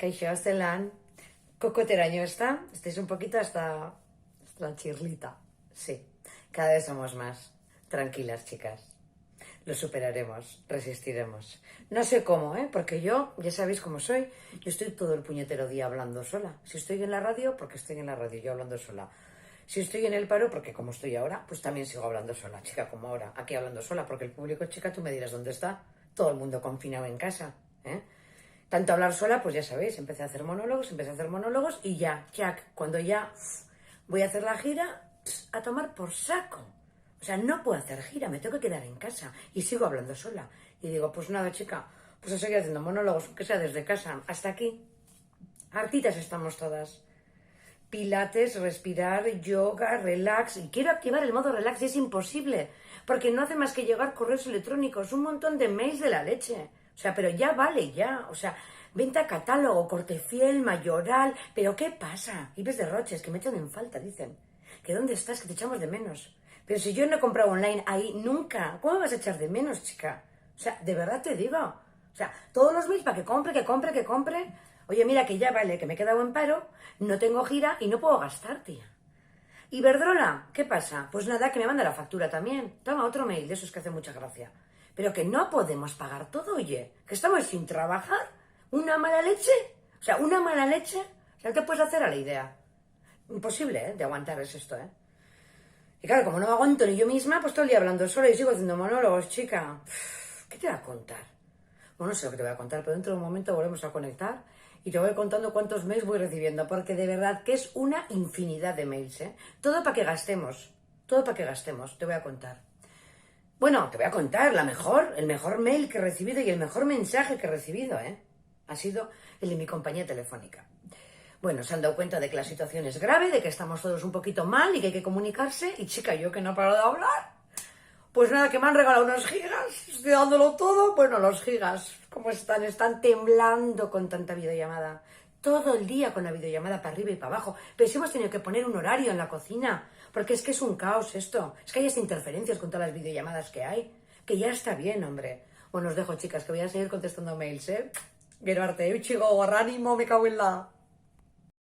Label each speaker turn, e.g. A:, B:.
A: Kaixo, zelan, kokoteraino está, estáis un poquito hasta la chirlita. Sí, cada vez somos más. Tranquilas, chicas. Lo superaremos, resistiremos. No sé cómo, porque yo, ya sabéis cómo soy, yo estoy todo el puñetero día hablando sola. Si estoy en la radio, porque estoy en la radio, yo hablando sola. Si estoy en el paro, porque como estoy ahora, pues también sigo hablando sola, chica, como ahora. Aquí hablando sola, porque el público, chica, tú me dirás dónde está. Todo el mundo confinado en casa, ¿eh? Tanto hablar sola, pues ya sabéis, empecé a hacer monólogos y ya, cuando ya voy a hacer la gira, a tomar por saco. O sea, no puedo hacer gira, me tengo que quedar en casa y sigo hablando sola. Y digo, pues nada, chica, pues a seguir haciendo monólogos, que sea desde casa, hasta aquí. Hartitas estamos todas. Pilates, respirar, yoga, relax. Y quiero activar el modo relax y es imposible, porque no hace más que llegar correos electrónicos, un montón de mails de la leche. O sea, pero ya vale, ya. O sea, venta catálogo, Cortefiel, Mayoral. ¿Pero qué pasa? Ibes de Roches, que me echan en falta, dicen. ¿Que dónde estás? Que te echamos de menos. Pero si yo no he comprado online ahí nunca, ¿cómo me vas a echar de menos, chica? O sea, de verdad te digo. O sea, todos los mails para que compre. Oye, mira que ya vale, que me he quedado en paro, no tengo gira y no puedo gastar, tía. Iberdrola, ¿qué pasa? Pues nada, que me manda la factura también. Toma otro mail, de esos que hace mucha gracia. Pero que no podemos pagar todo, oye. Que estamos sin trabajar. ¿Una mala leche? O sea, una mala leche. O sea, ¿qué puedes hacer a la idea? Imposible, de aguantar es esto, Y claro, como no me aguanto ni yo misma, pues todo el día hablando sola y sigo haciendo monólogos, chica. ¿Qué te va a contar? Bueno, no sé lo que te voy a contar, pero dentro de un momento volvemos a conectar y te voy contando cuántos mails voy recibiendo, porque de verdad que es una infinidad de mails, Todo para que gastemos, te voy a contar. Bueno, te voy a contar el mejor mail que he recibido y el mejor mensaje que he recibido, ha sido el de mi compañía telefónica. Bueno, se han dado cuenta de que la situación es grave, de que estamos todos un poquito mal y que hay que comunicarse, y chica, yo que no paro de hablar. Pues nada, que me han regalado unos gigas, estoy dándolo todo. Bueno, los gigas, ¿cómo están? Están temblando con tanta videollamada. Todo el día con la videollamada para arriba y para abajo. Pero si hemos tenido que poner un horario en la cocina, porque es que es un caos esto. Es que hay hasta interferencias con todas las videollamadas que hay. Que ya está bien, hombre. Bueno, os dejo, chicas, que voy a seguir contestando mails, Gero arte, eutxi gogor, ánimo, me cago en la...